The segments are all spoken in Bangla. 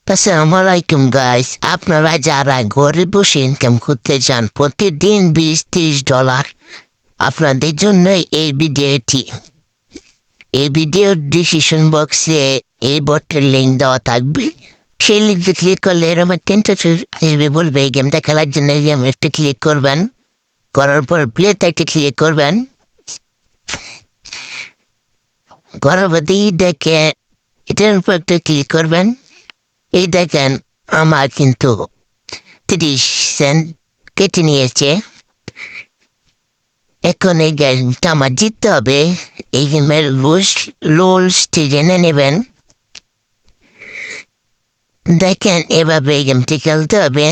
আসসালামু আলাইকুম গাইস, আপনারা যারা ঘরে বসে ইনকাম করতে চান প্রতিদিন $20-30, আপনাদের জন্য এই ভিডিওটি। এই ভিডিওর ডিসক্রিপশন বক্সে এই বটের লিঙ্ক দেওয়া থাকবে। সেই লিঙ্কে ক্লিক করলে এরকম একটা ইন্টারফেস আসবে, বলবে এই গেমটা খেলার জন্য এই গেম একটা ক্লিক করবেন। করার পর প্লেতে একটা ক্লিক করবেন। গর্ভবতী দেখে এটার উপর একটা ক্লিক করবেন। এই দেখেন আমার কিন্তু 30 সেন্ট কেটে নিয়েছে। এখন এই গেমটা আমার জিততে হবে। এই গেমের রুলসটি জেনে নেবেন। দেখেন এভাবে এই গেমটি খেলতে হবে।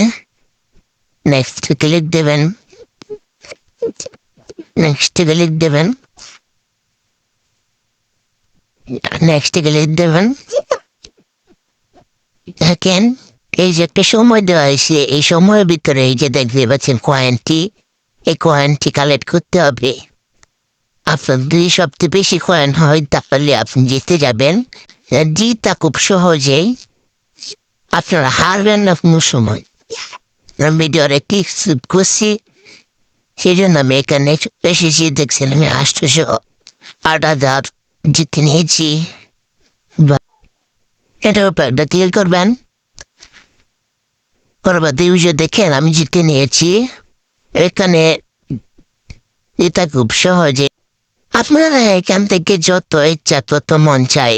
নেক্সট ক্লিক দেবেন। নেক্সট ক্লিক দেবেন। নেক্সট ক্লিক দেবেন। দেখেন এই যে একটা সময় দেওয়া হয়েছে, এই সময়ের ভিতরে এই যে দেখতে পাচ্ছেন কয়েনটি, এই কয়েনটি কালেক্ট করতে হবে। আপনার যদি সবচেয়ে বেশি কয়েন হয় তাহলে আপনি জিতে যাবেন। জিতা খুব সহজেই, আপনারা হারবেন না কোনো সময়। ভিডিওর একটি করছি, সেই জন্য আমি এখানে এসেছি। দেখছেন আমি 808,000 জিতে নিয়েছি। এটার উপর একটা ক্লিক করবেন। পরবর্তী দেখেন আমি জিতে নিয়েছি। এখানে এটা খুব সহজে আপনারা এখান থেকে যত ইচ্ছা তত মন চাই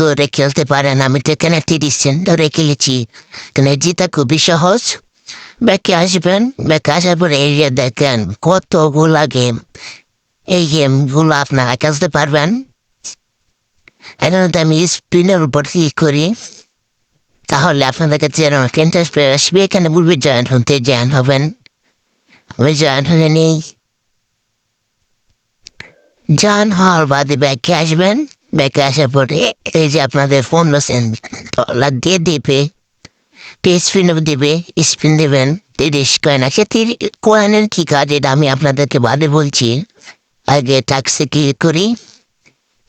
ধরে খেলতে পারেন। আমি তো এখানে 30 সেন্ট ধরে খেলেছি। এখানে জিতা খুবই সহজ। ব্যাকে আসবেন। ব্যাকে আসার পরে এই যে দেখেন কতগুলা গেম, এই গেমগুলো আপনারা খেলতে পারবেন। এখন আমি স্পিনের উপর ক্লিক করি, তাহলে আপনাদের কাছে ইন্টারেস্ট আসবে। এখানে বলবে জয়েন হতে, জয়েন হবেন। আমি জয়েন হয়ে নেই। জয়েন হওয়ার বাদে ব্যাকে আসবেন। ব্যাকে আসার পরে এই যে আপনাদের $15 দিয়ে দেবে, স্পিন দেবে। স্পিন দেবেন। 30 কয়েন আছে। 30 কয়েনের কি কাজ এটা আমি আপনাদেরকে বাদে বলছি। আগে ট্যাক্সে ক্লিক করি।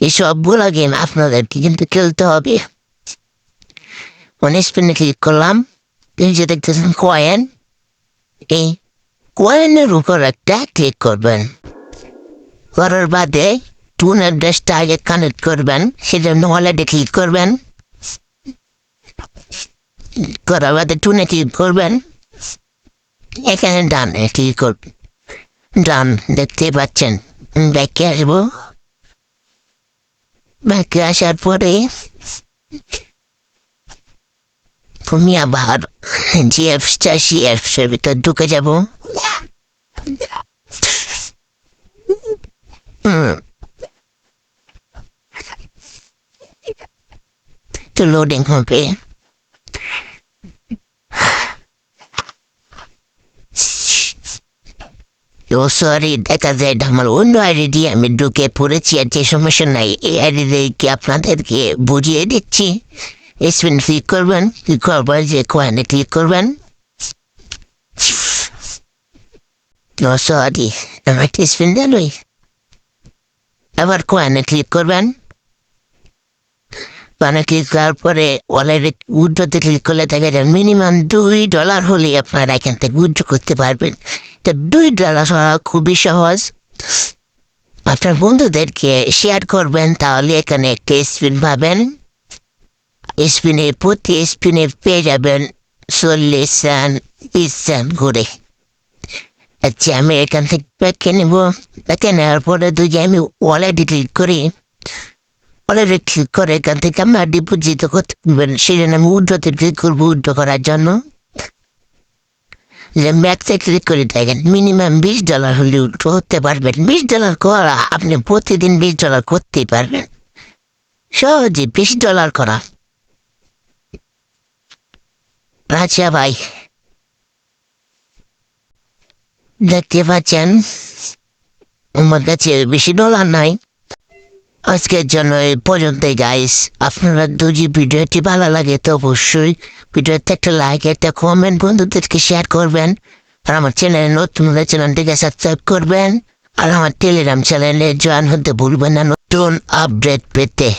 এই সবগুলো গেম আপনাদেরকে কিন্তু খেলতে হবে। স্পিনে ক্লিক করলাম। এই যে দেখতেছেন কয়েন, এই কয়েনের উপর একটা ক্লিক করবেন। করার বাদে টুন অ্যাড্রেসটা আগে কানেক্ট করবেন, সেজন্য ওয়ালেটে ক্লিক করবেন। করার বাদে টুনে ক্লিক করবেন। এখানে ডানে ক্লিক করবেন। ডান দেখতে পাচ্ছেন। ব্যাকে আসবো। ব্যাকে আসার পরে তুমি আবার জিএফের ভিতর ঢুকে যাব। তো লোডিং হবে। সরি, দেখা যায় আমার অন্য আইডি দিয়ে আমি ঢুকে পড়েছি। আর যে সমস্যা নাই, এই আইডি দিয়ে আপনাদেরকে বুঝিয়ে দিচ্ছি। স্পিন ক্লিক করবেন। ক্লিক করবার যে কয়েনে ক্লিক করবেন। সরি, আমার একটা স্পিন দেন। আবার কয়েনে ক্লিক করবেন। কয়েনে ক্লিক করার পরে ওয়ালেটে উইথড্রতে ক্লিক করলে দেখা যায় মিনিমাম $2 হলে আপনারা এখান থেকে উইথড্র করতে পারবেন। তো $2 হওয়া খুবই সহজ। আপনার বন্ধুদেরকে শেয়ার করবেন, তাহলে এখানে একটা স্পিন পাবেন। স্পিনে প্রতি স্পিনে পেয়ে যাবেন 40 সেন্ট 30 সেন্ট করে। আচ্ছা, আমি এখান থেকে ব্যাকে নেব। ব্যাকে নেওয়ার পরে যদি আমি ওয়ালেটে ক্লিক করি, ওয়ালেটে ক্লিক করে এখান থেকে আমরা ডিপোজিট করতে পারবেন। সেই জন্য আমি উইথড্রতে ক্লিক করবো। উইথড্র করার জন্য ব্যাকতে ক্লিক করে দেখেন মিনিমাম $20 হলে উইথড্র করতে পারবেন। $20 করা আপনি প্রতিদিন $20 করতেই পারবেন সহজে। $20 করা। আচ্ছা ভাই, দেখতে পাচ্ছেন আমার কাছে বেশি ডলার নাই। আজকের জন্য এই পর্যন্তই গাইস। আপনারা যদি ভিডিওটি ভালো লাগে তো অবশ্যই ভিডিওতে একটা লাইক, একটা কমেন্ট, বন্ধুদেরকে শেয়ার করবেন। আর আমার চ্যানেলে নতুন হলে চ্যানেলটিকে সাবস্ক্রাইব করবেন। আর আমার টেলিগ্রাম চ্যানেলে জয়েন হতে ভুলবেন না নতুন আপডেট পেতে।